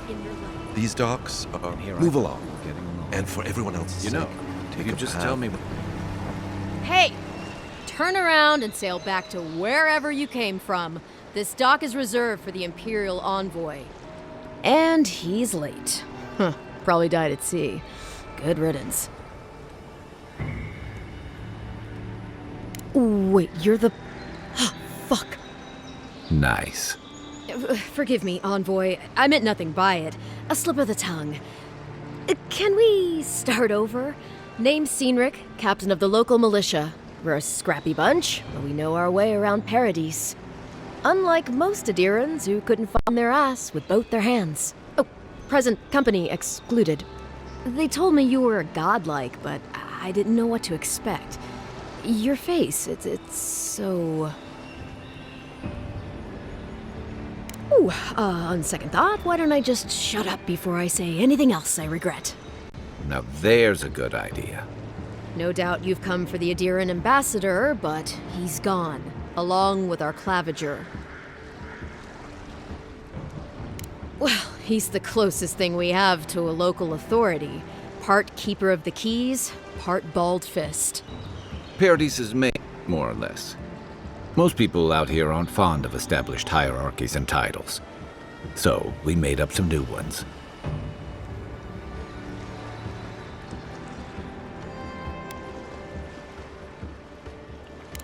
in your life. These docks are... Move along. And for everyone else's sake, take you a just path. tell me... Hey! Turn around and sail back to wherever you came from. This dock is reserved for the Imperial Envoy. And he's late. Huh. Probably died at sea. Good riddance. Wait, you're the... Fuck. Nice. Forgive me, Envoy. I meant nothing by it. A slip of the tongue. Can we start over? Name's Cynric, captain of the local militia. We're a scrappy bunch, but we know our way around Paradis. Unlike most Adirans who couldn't find their ass with both their hands. Oh, present company excluded. They told me you were godlike, but I didn't know what to expect. Your face, it's so... Ooh, on second thought, why don't I just shut up before I say anything else I regret? Now there's a good idea. No doubt you've come for the Adiran ambassador, but he's gone, along with our claviger. Well, he's the closest thing we have to a local authority. Part keeper of the keys, part bald fist. Paradis is made, more or less. Most people out here aren't fond of established hierarchies and titles. So, we made up some new ones.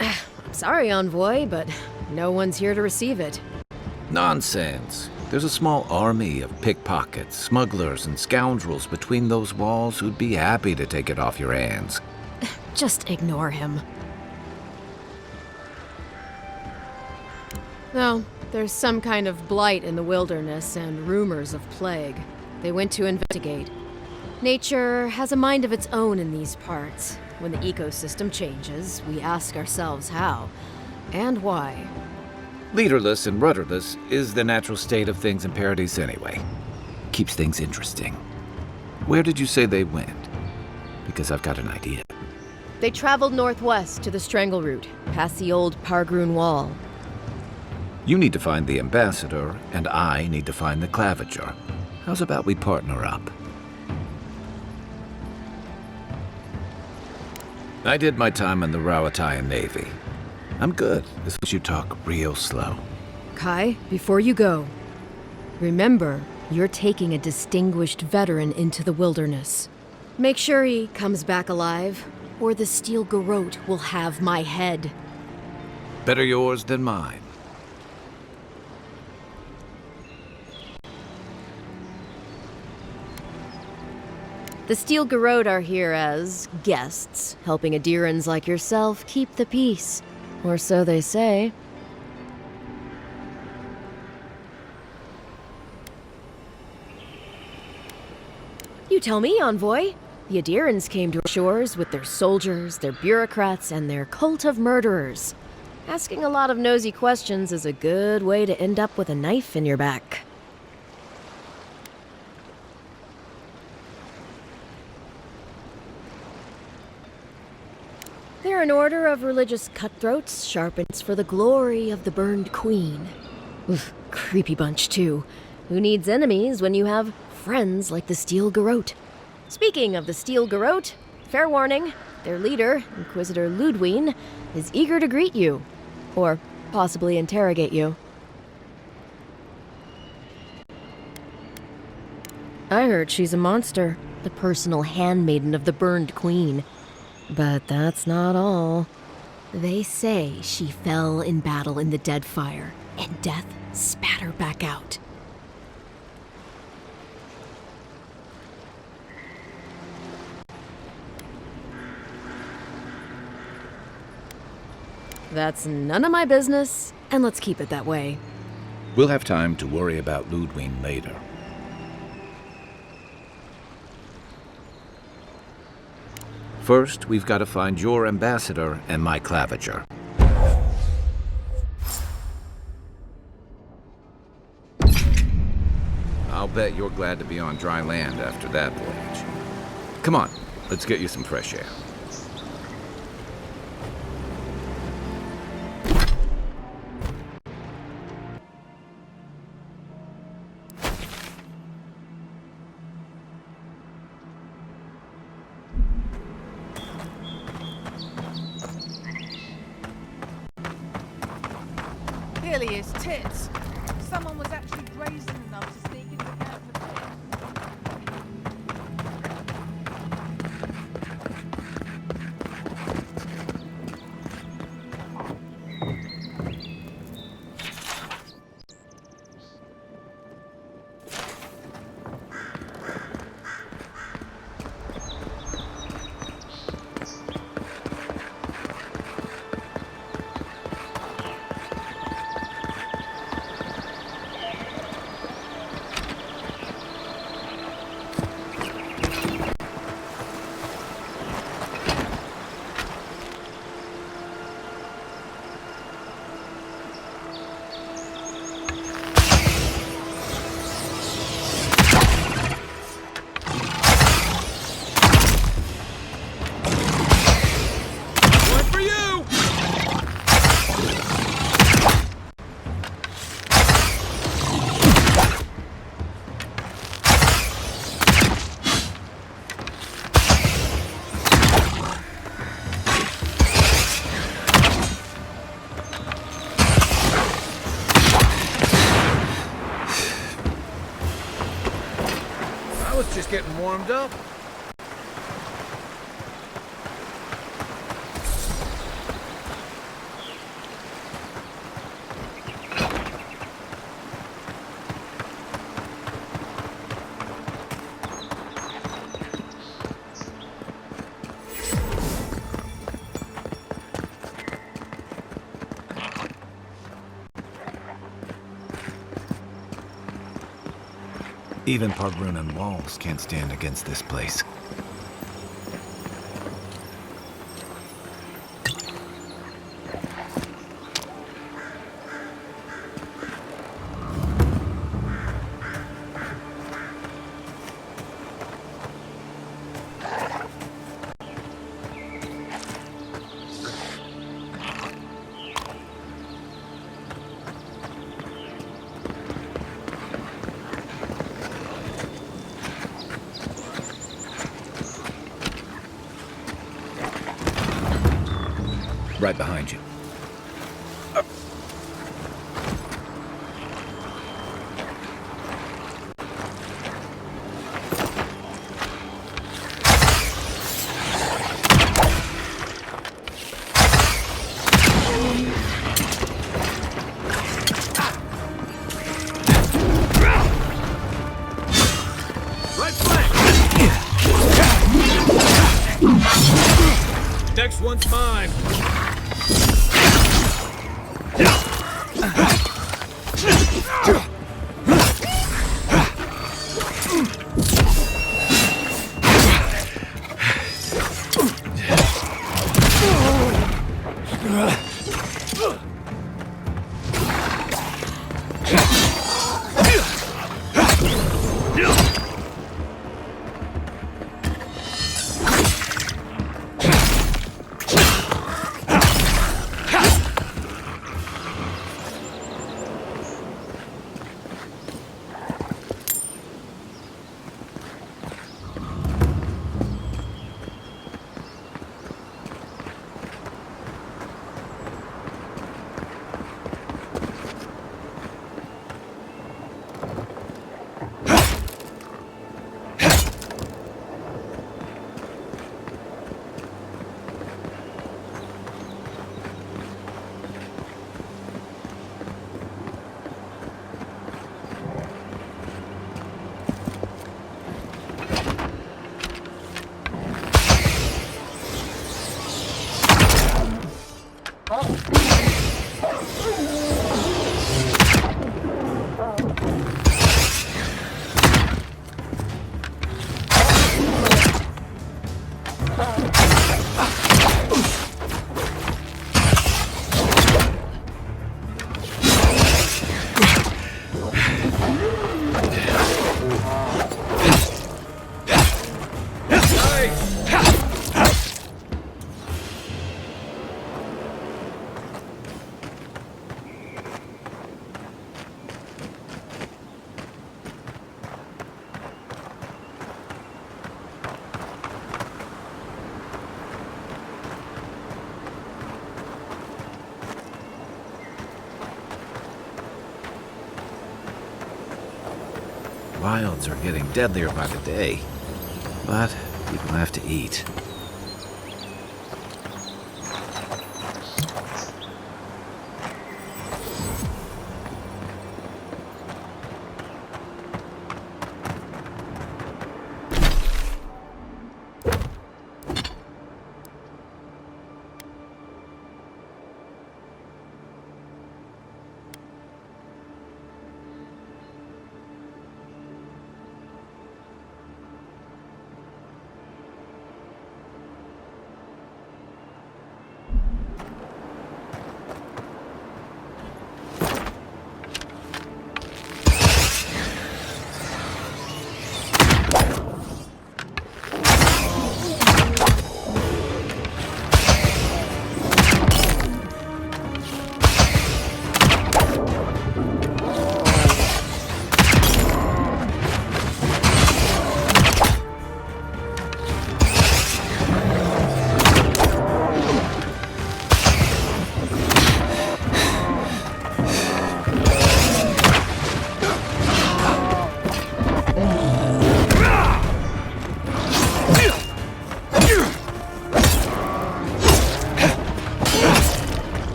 I'm sorry, Envoy, but no one's here to receive it. Nonsense. There's a small army of pickpockets, smugglers, and scoundrels between those walls who'd be happy to take it off your hands. Just ignore him. No, there's some kind of blight in the wilderness and rumors of plague. They went to investigate. Nature has a mind of its own in these parts. When the ecosystem changes, we ask ourselves how and why. Leaderless and rudderless is the natural state of things in Paradis anyway. Keeps things interesting. Where did you say they went? Because I've got an idea. They traveled northwest to the Strangle Route, past the old Pargroon Wall. You need to find the ambassador, and I need to find the claviger. How's about we partner up? I did my time in the Rawatayan Navy. I'm good, as long as you talk real slow. Kai, before you go, remember, you're taking a distinguished veteran into the wilderness. Make sure he comes back alive, or the Steel Garrote will have my head. Better yours than mine. The Steel Garrote are here as guests, helping Adirans like yourself keep the peace. Or so they say. You tell me, Envoy. The Adirans came to our shores with their soldiers, their bureaucrats, and their cult of murderers. Asking a lot of nosy questions is a good way to end up with a knife in your back. They're an order of religious cutthroats, sharpens for the glory of the burned queen. Oof, creepy bunch, too. Who needs enemies when you have friends like the Steel Garrote? Speaking of the Steel Garrote, fair warning, their leader, Inquisitor Ludwine, is eager to greet you. Or possibly interrogate you. I heard she's a monster, the personal handmaiden of the burned queen. But that's not all. They say she fell in battle in the Deadfire, and death spat her back out. That's none of my business, and let's keep it that way. We'll have time to worry about Ludwine later. First, we've got to find your ambassador and my claviger. I'll bet you're glad to be on dry land after that voyage. Come on, let's get you some fresh air. Clearly his tits. Someone was actually brazen enough to sneak into the camp for this. I was just getting warmed up. Even Pargrunan walls can't stand against this place. Right behind you. Right flank! Next one's mine. Wilds are getting deadlier by the day, but people have to eat.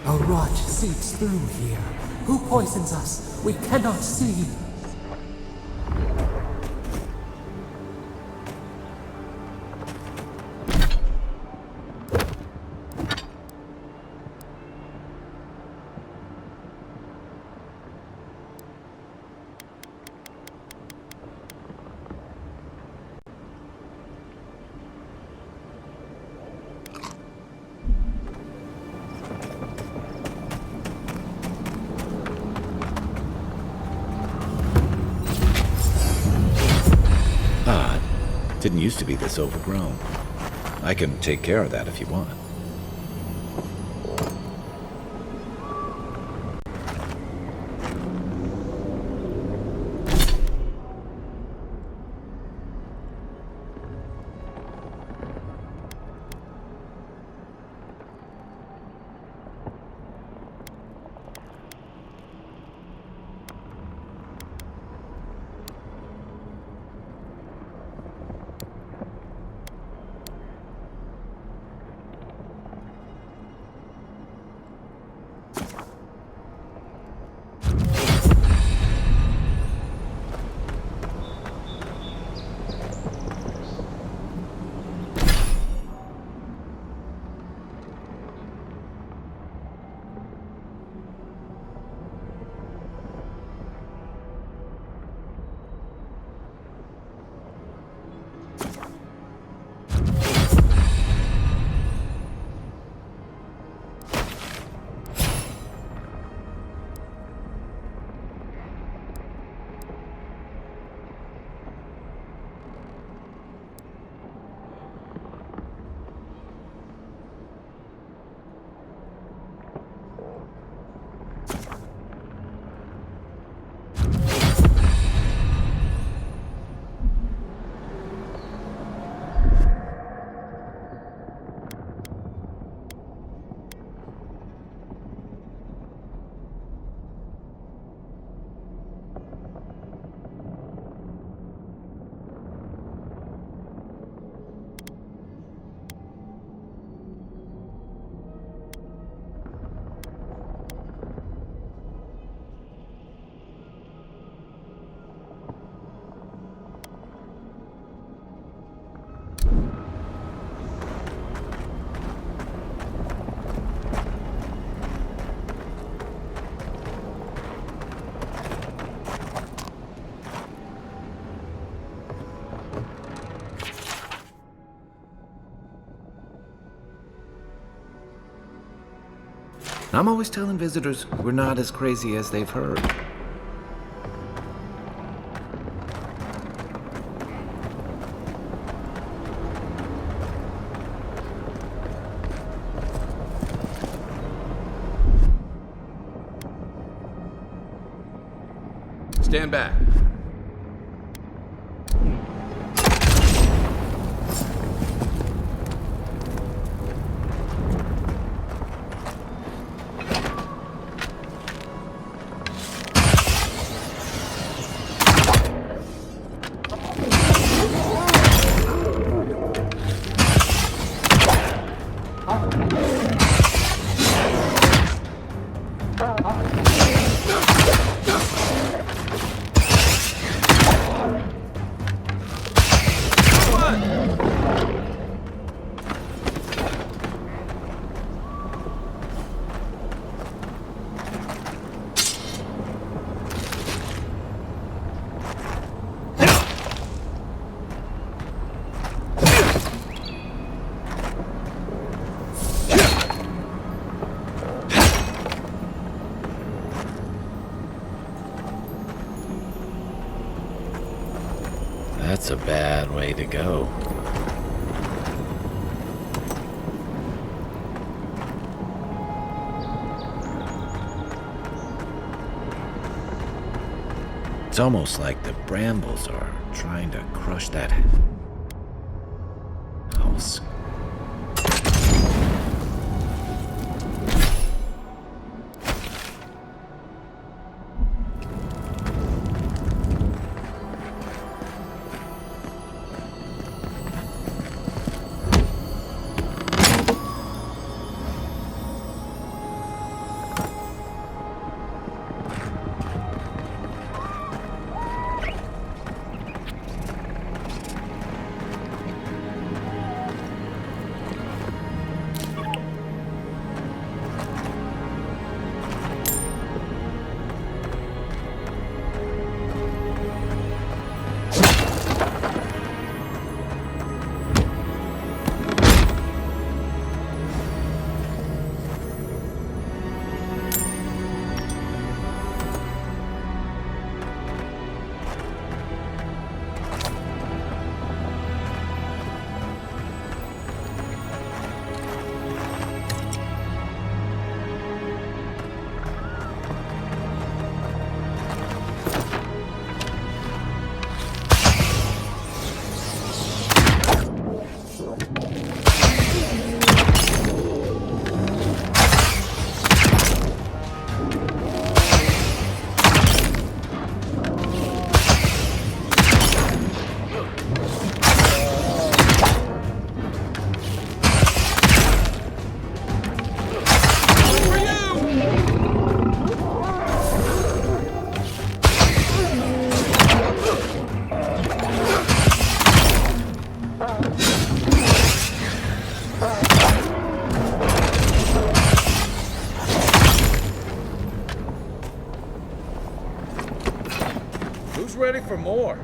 A rot seeps through here. Who poisons us? We cannot see. Didn't used to be this overgrown. I can take care of that if you want. I'm always telling visitors we're not as crazy as they've heard. Stand back. That's a bad way to go. It's almost like the brambles are trying to crush that house. Who's ready for more?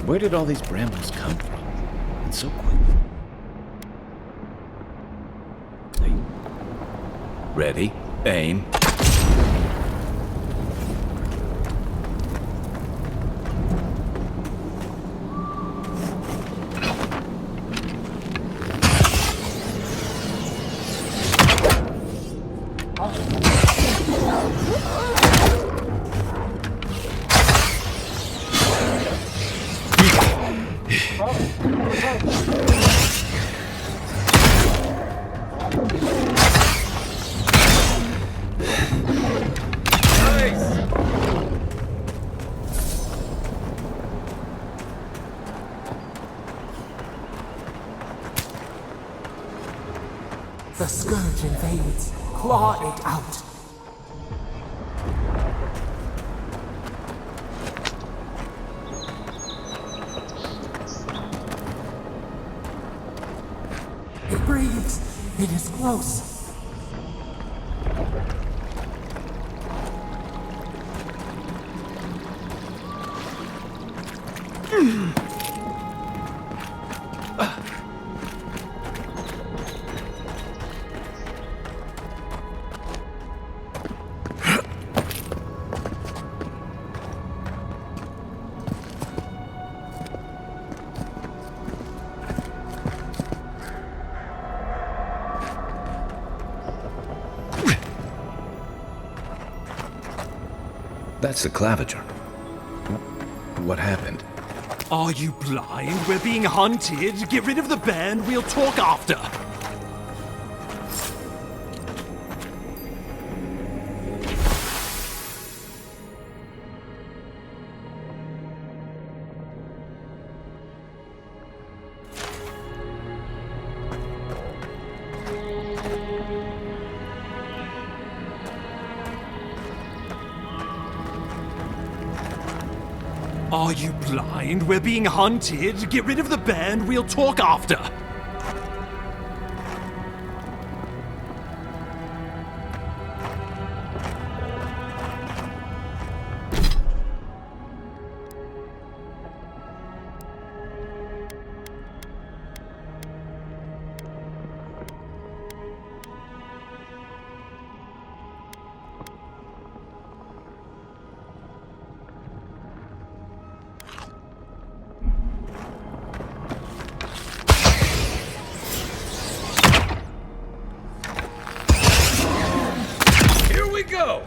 Where did all these brambles come from? And so quick. Hey. Ready, aim. The scourge invades. Claw it out. It breathes. It is close. That's the claviger. What happened? Are you blind? We're being hunted. Get rid of the band. We'll talk after. Are you blind? We're being hunted. Get rid of the band. We'll talk after. Go!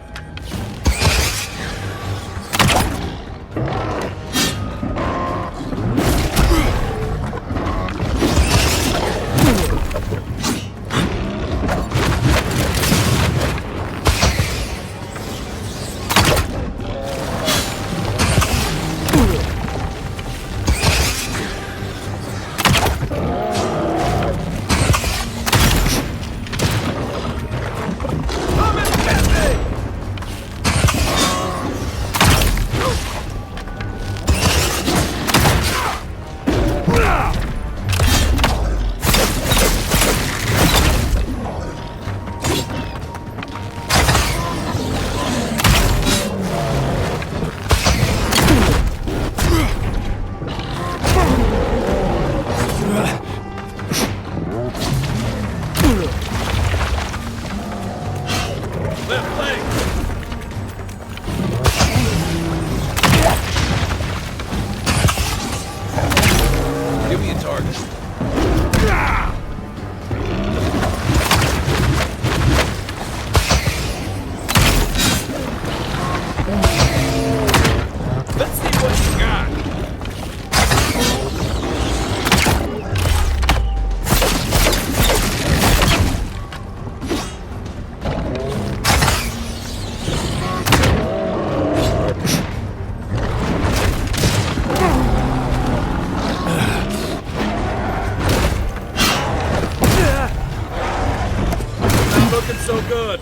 So good.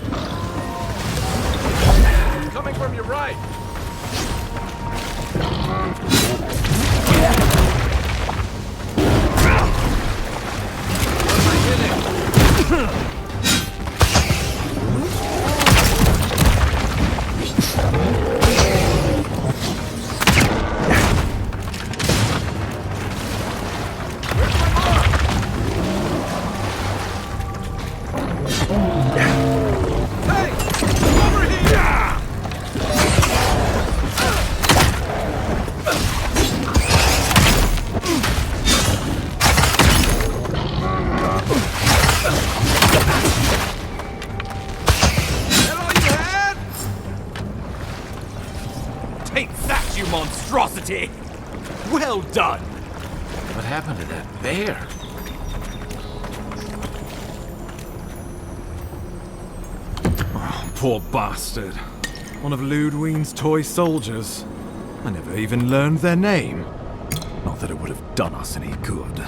Coming from your right. What am I hitting? Take that, you monstrosity! Well done! What happened to that bear? Oh, poor bastard. One of Ludwine's toy soldiers. I never even learned their name. Not that it would have done us any good.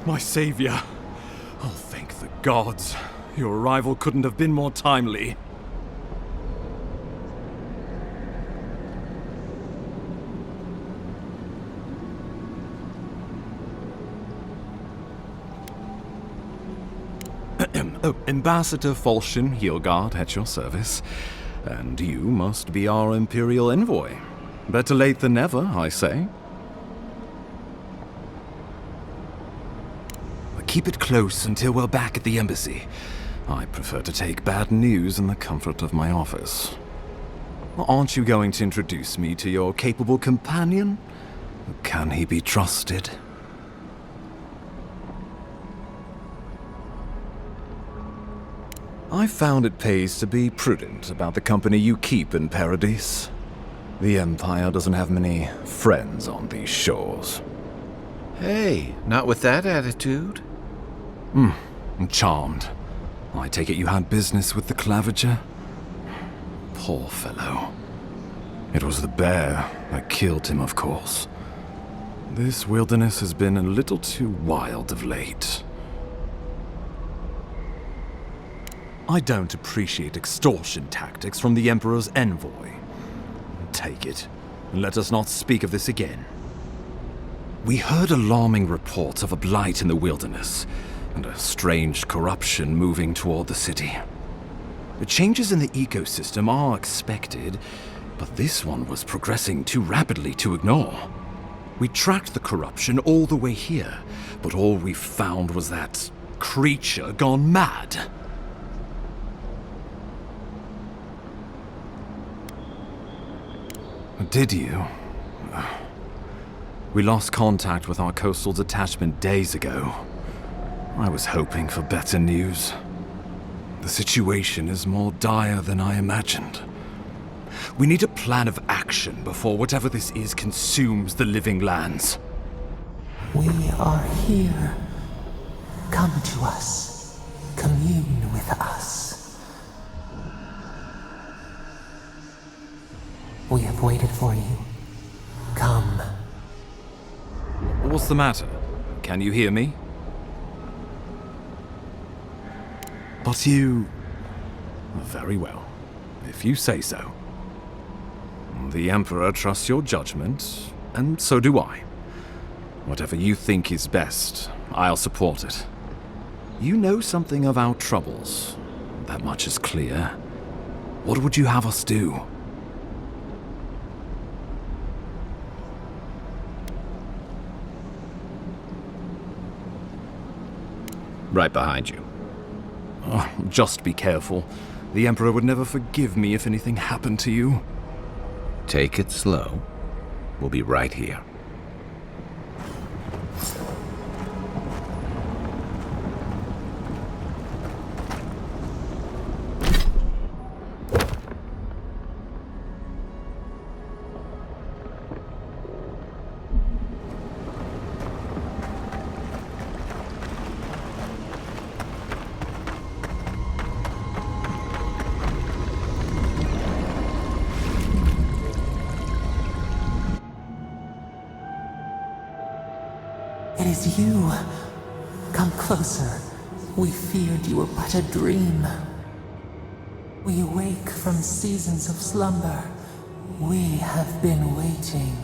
My savior. Oh, thank the gods. Your arrival couldn't have been more timely. Oh, Ambassador Falchion Heelguard at your service. And you must be our Imperial envoy. Better late than never, I say. Keep it close until we're back at the embassy. I prefer to take bad news in the comfort of my office. Aren't you going to introduce me to your capable companion? Can he be trusted? I found it pays to be prudent about the company you keep in Paradis. The Empire doesn't have many friends on these shores. Hey, not with that attitude. I'm charmed. I take it you had business with the Claviger? Poor fellow. It was the bear that killed him, of course. This wilderness has been a little too wild of late. I don't appreciate extortion tactics from the Emperor's envoy. Take it, and let us not speak of this again. We heard alarming reports of a blight in the wilderness, and a strange corruption moving toward the city. The changes in the ecosystem are expected, but this one was progressing too rapidly to ignore. We tracked the corruption all the way here, but all we found was that creature gone mad. Did you? We lost contact with our coastal detachment days ago. I was hoping for better news. The situation is more dire than I imagined. We need a plan of action before whatever this is consumes the living lands. We are here. Come to us. Commune with us. We have waited for you. Come. What's the matter? Can you hear me? But you... Very well, if you say so. The Emperor trusts your judgment, and so do I. Whatever you think is best, I'll support it. You know something of our troubles. That much is clear. What would you have us do? Right behind you. Oh, just be careful. The Emperor would never forgive me if anything happened to you. Take it slow. We'll be right here. It is you. Come closer. We feared you were but a dream. We wake from seasons of slumber. We have been waiting.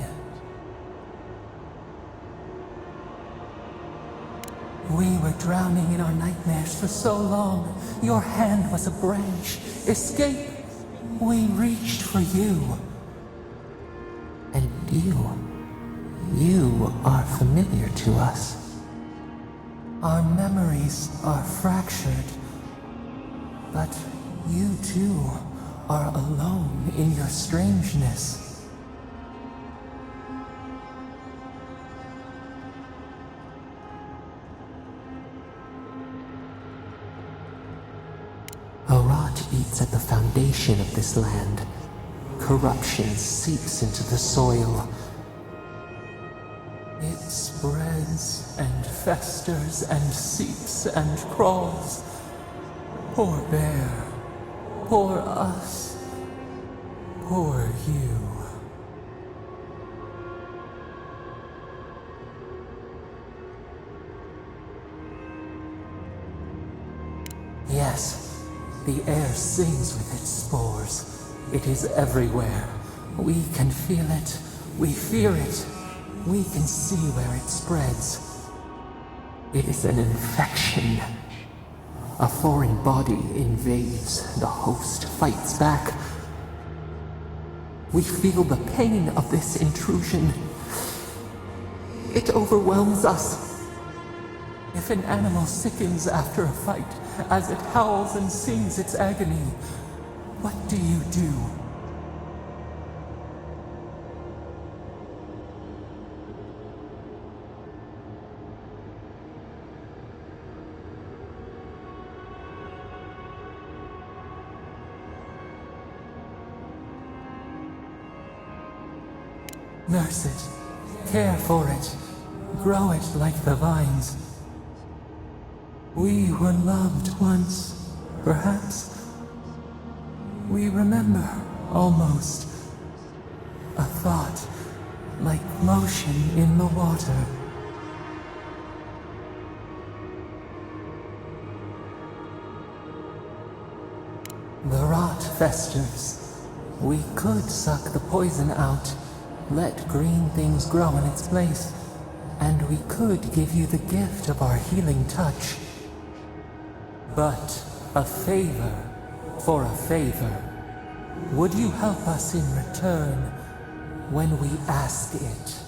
We were drowning in our nightmares for so long. Your hand was a branch. Escape! We reached for you. And you are familiar to us. Our memories are fractured. But you too are alone in your strangeness. A rot eats at the foundation of this land. Corruption seeps into the soil. It spreads and festers and seeps and crawls. Poor bear. Poor us. Poor you. Yes, the air sings with its spores. It is everywhere. We can feel it. We fear it. We can see where it spreads. It is an infection. A foreign body invades. The host fights back. We feel the pain of this intrusion. It overwhelms us. If an animal sickens after a fight, as it howls and sings its agony, what do you do? Nurse it, care for it, grow it like the vines. We were loved once, perhaps. We remember, almost. A thought, like motion in the water. The rot festers. We could suck the poison out. Let green things grow in its place, and we could give you the gift of our healing touch. But a favor for a favor. Would you help us in return when we ask it?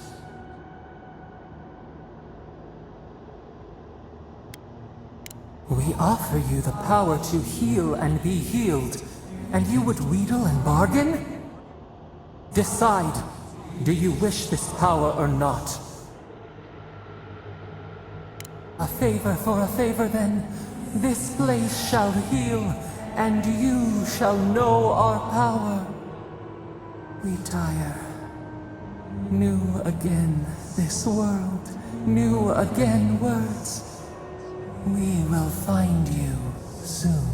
We offer you the power to heal and be healed, and you would wheedle and bargain? Decide. Do you wish this power or not? A favor for a favor, then. This place shall heal, and you shall know our power. We tire. New again this world, new again words. We will find you soon.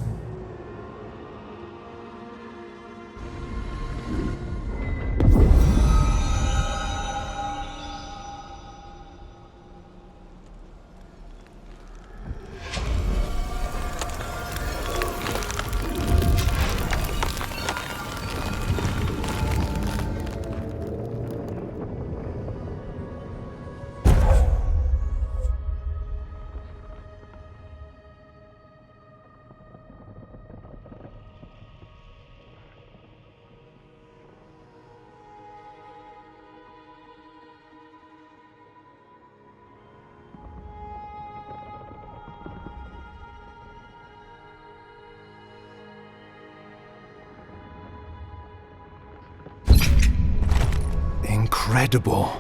incredible.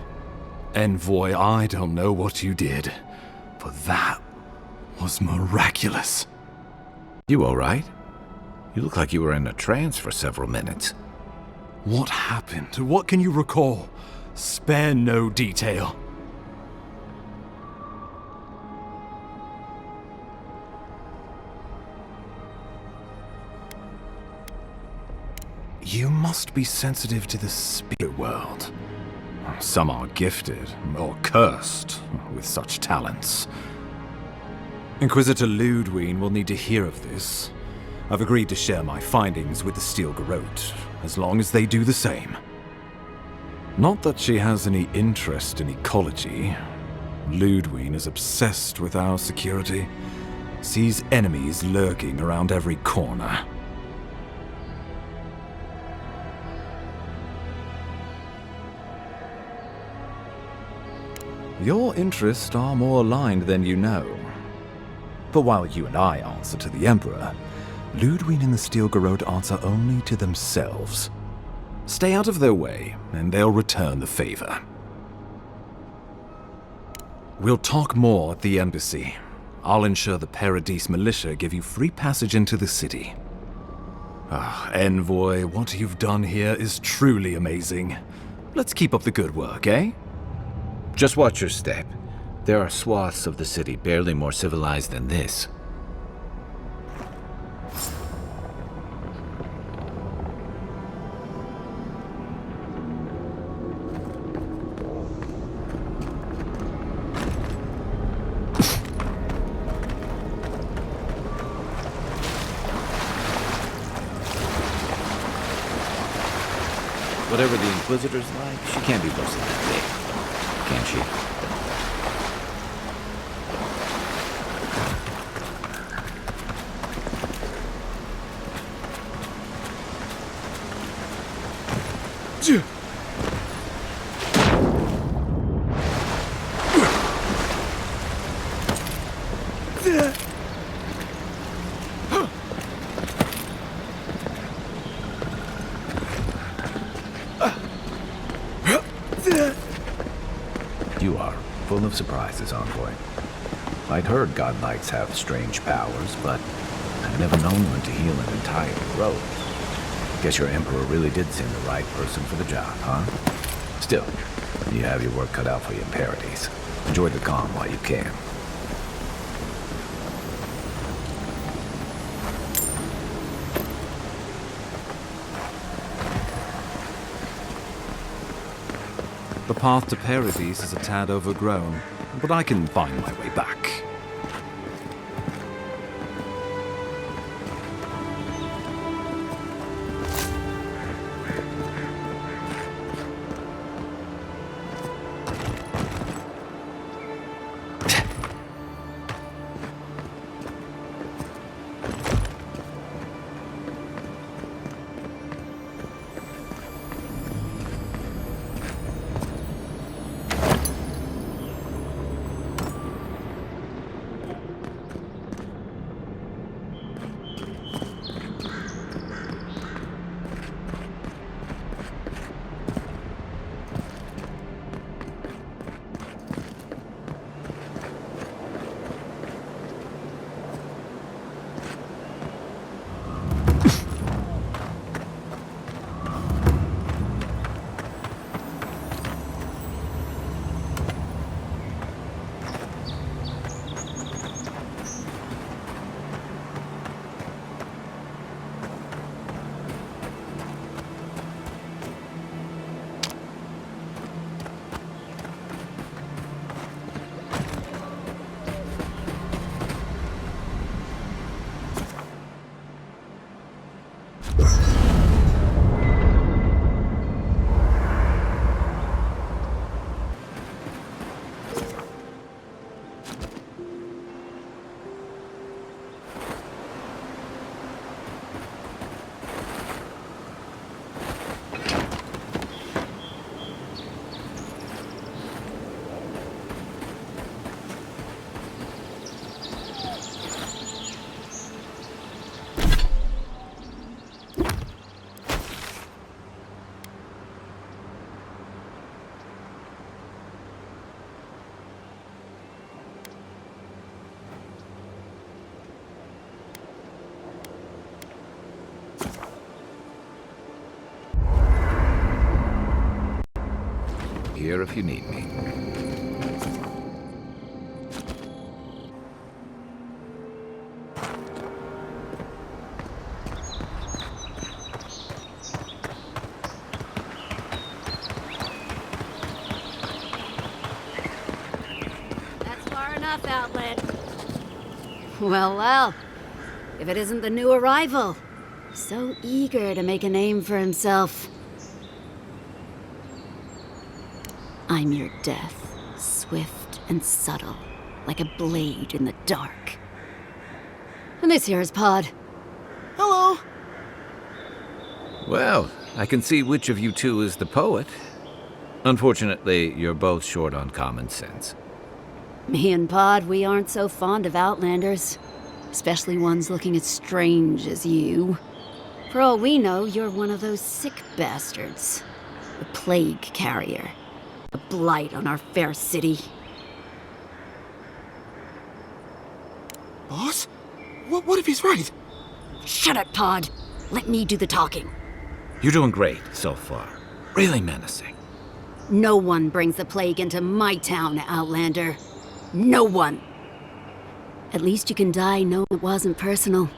Envoy, I don't know what you did, but that was miraculous. You all right? You look like you were in a trance for several minutes. What happened? What can you recall? Spare no detail. You must be sensitive to the spirit world. Some are gifted, or cursed, with such talents. Inquisitor Ludwig will need to hear of this. I've agreed to share my findings with the Steel Garrote, as long as they do the same. Not that she has any interest in ecology. Ludwig is obsessed with our security, sees enemies lurking around every corner. Your interests are more aligned than you know. But while you and I answer to the Emperor, Ludwig and the Steel Garrote answer only to themselves. Stay out of their way, and they'll return the favor. We'll talk more at the embassy. I'll ensure the Paradis militia give you free passage into the city. Envoy, what you've done here is truly amazing. Let's keep up the good work, eh? Just watch your step. There are swaths of the city barely more civilized than this. Whatever the Inquisitor's like, she can't be worse than that big, can she? You are full of surprises, Envoy. I'd heard God Knights have strange powers, but I've never known one to heal an entire grove. Guess your Emperor really did send the right person for the job, huh? Still, you have your work cut out for you in Paradis. Enjoy the calm while you can. The path to Paradis is a tad overgrown, but I can find my way back. here if you need me. That's far enough, Outlet. Well, well. If it isn't the new arrival. So eager to make a name for himself. I'm your death, swift and subtle, like a blade in the dark. And this here is Pod. Hello. Well, I can see which of you two is the poet. Unfortunately, you're both short on common sense. Me and Pod, we aren't so fond of Outlanders. Especially ones looking as strange as you. For all we know, you're one of those sick bastards. A plague carrier. A blight on our fair city. Boss? What if he's right? Shut it, Pod. Let me do the talking. You're doing great so far. Really menacing. No one brings the plague into my town, Outlander. No one. At least you can die knowing it wasn't personal.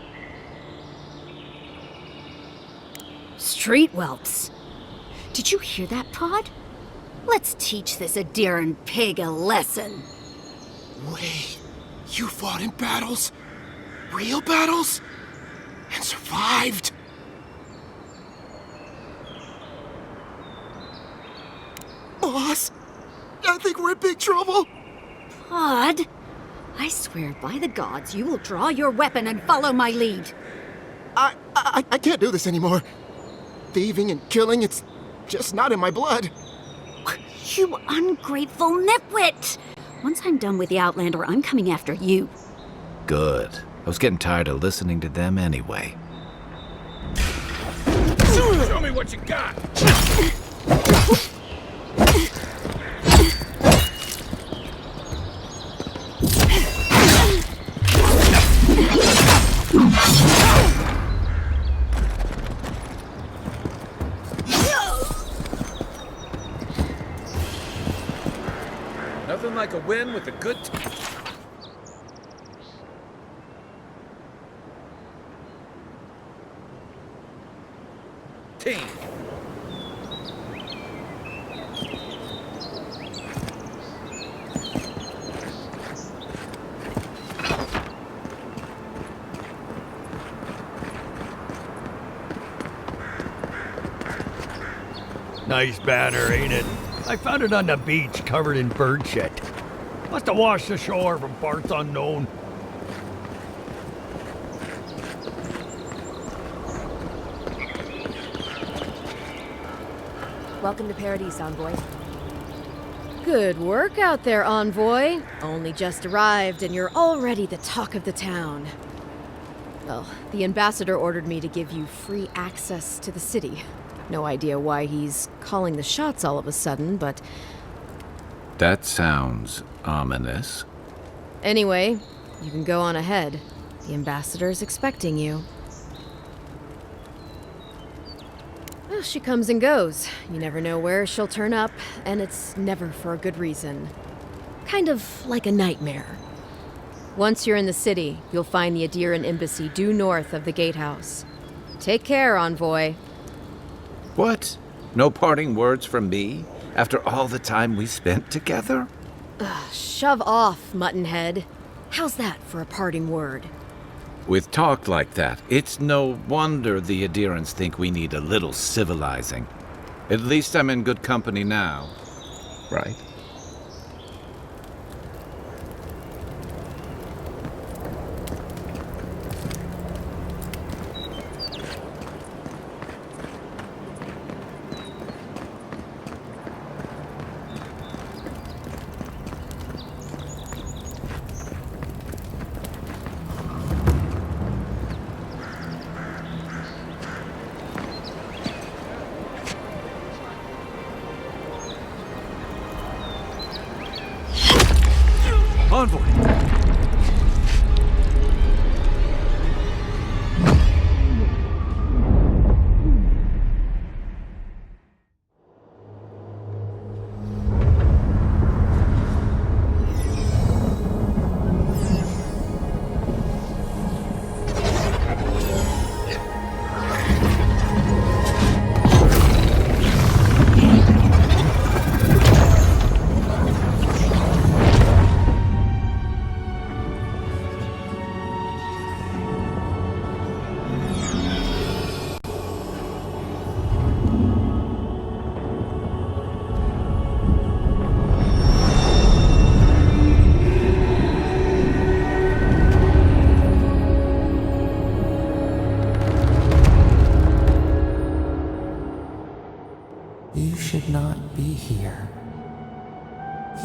Street whelps. Did you hear that, Pod? Let's teach this Adiran pig a lesson. Wait, you fought in battles? Real battles? And survived? Boss, I think we're in big trouble. Pod, I swear by the gods you will draw your weapon and follow my lead. I can't do this anymore. Thieving and killing, it's just not in my blood. You ungrateful nitwit! Once I'm done with the Outlander, I'm coming after you. Good. I was getting tired of listening to them anyway. Show me what you got! Nothing like a win with a good team. Nice banner, ain't it? I found it on the beach, covered in bird shit. Must have washed ashore from parts unknown. Welcome to Paradis, Envoy. Good work out there, Envoy. Only just arrived, and you're already the talk of the town. Well, the ambassador ordered me to give you free access to the city. No idea why he's calling the shots all of a sudden, but... That sounds ominous. Anyway, you can go on ahead. The ambassador's expecting you. Well, she comes and goes. You never know where she'll turn up, and it's never for a good reason. Kind of like a nightmare. Once you're in the city, you'll find the Adiran embassy due north of the gatehouse. Take care, Envoy. What? No parting words from me? After all the time we spent together? Shove off, Muttonhead. How's that for a parting word? With talk like that, it's no wonder the Adirans think we need a little civilizing. At least I'm in good company now, right? Envoy!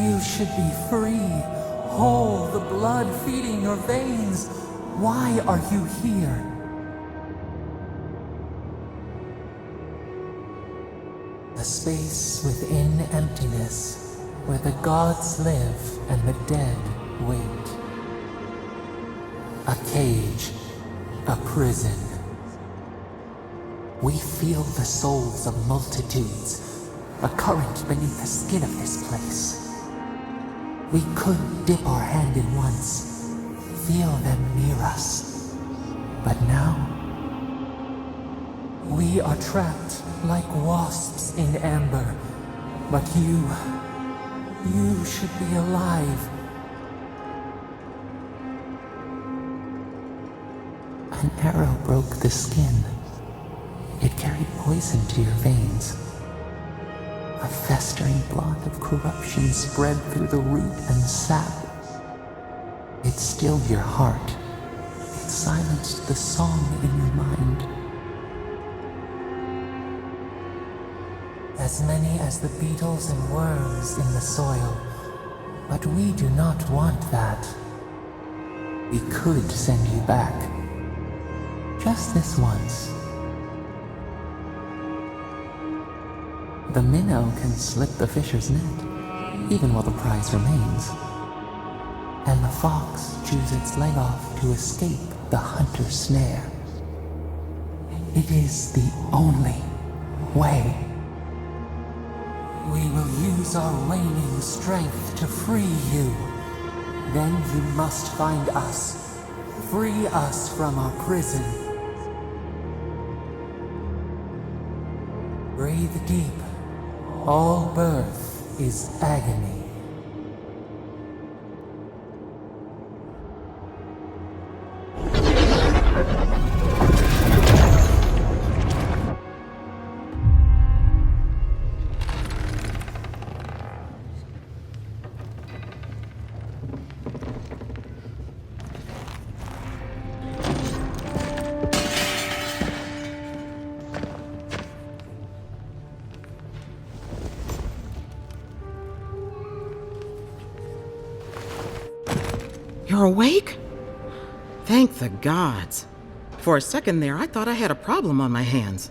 You should be free, whole, the blood feeding your veins. Why are you here? A space within emptiness, where the gods live and the dead wait. A cage, a prison. We feel the souls of multitudes, a current beneath the skin of this place. We could dip our hand in once, feel them near us. But now, we are trapped like wasps in amber. But you should be alive. An arrow broke the skin. It carried poison to your veins. A festering blot of corruption spread through the root and sap. It stilled your heart. It silenced the song in your mind. As many as the beetles and worms in the soil. But we do not want that. We could send you back. Just this once. The minnow can slip the fisher's net, even while the prize remains. And the fox chews its leg off to escape the hunter's snare. It is the only way. We will use our waning strength to free you. Then you must find us. Free us from our prison. Breathe deep. All birth is agony. You're awake? Thank the gods. For a second there, I thought I had a problem on my hands.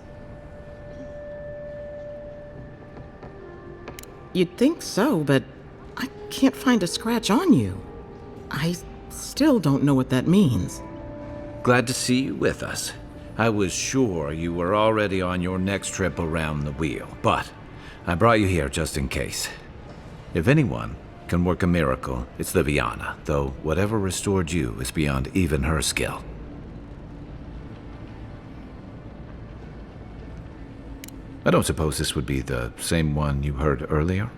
You'd think so, but I can't find a scratch on you. I still don't know what that means. Glad to see you with us. I was sure you were already on your next trip around the wheel, but I brought you here just in case. If anyone can work a miracle, it's Liviana, though whatever restored you is beyond even her skill. I don't suppose this would be the same one you heard earlier?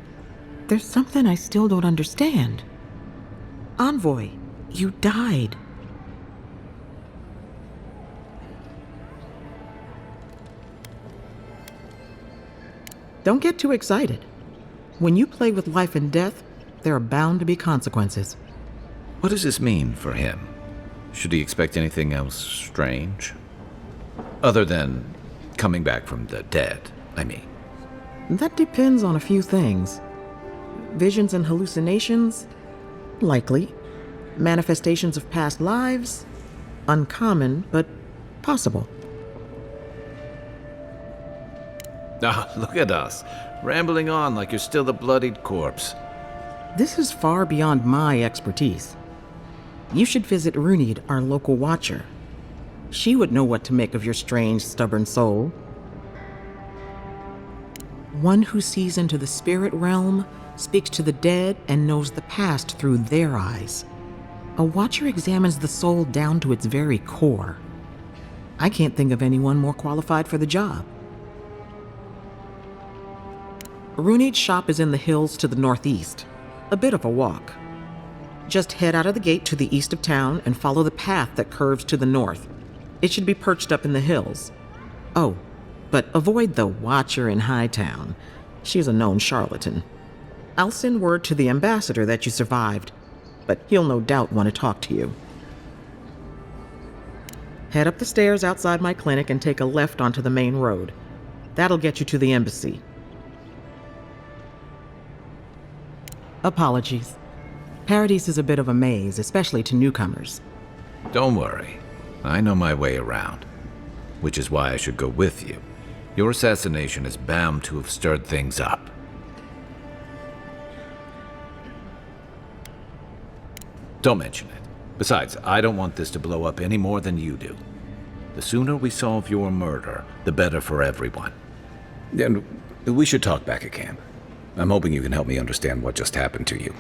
There's something I still don't understand. Envoy, you died. Don't get too excited. When you play with life and death, there are bound to be consequences. What does this mean for him? Should he expect anything else strange? Other than coming back from the dead, I mean. That depends on a few things. Visions and hallucinations? Likely. Manifestations of past lives? Uncommon, but possible. Ah, look at us, rambling on like you're still the bloodied corpse. This is far beyond my expertise. You should visit Runid, our local watcher. She would know what to make of your strange, stubborn soul. One who sees into the spirit realm, speaks to the dead, and knows the past through their eyes. A watcher examines the soul down to its very core. I can't think of anyone more qualified for the job. Runid's shop is in the hills to the northeast. A bit of a walk. Just head out of the gate to the east of town and follow the path that curves to the north. It should be perched up in the hills. Oh, but avoid the Watcher in Hightown. She's a known charlatan. I'll send word to the ambassador that you survived, but he'll no doubt want to talk to you. Head up the stairs outside my clinic and take a left onto the main road. That'll get you to the embassy. Apologies. Paradis is a bit of a maze, especially to newcomers. Don't worry. I know my way around. Which is why I should go with you. Your assassination is bound to have stirred things up. Don't mention it. Besides, I don't want this to blow up any more than you do. The sooner we solve your murder, the better for everyone. And we should talk back at camp. I'm hoping you can help me understand what just happened to you.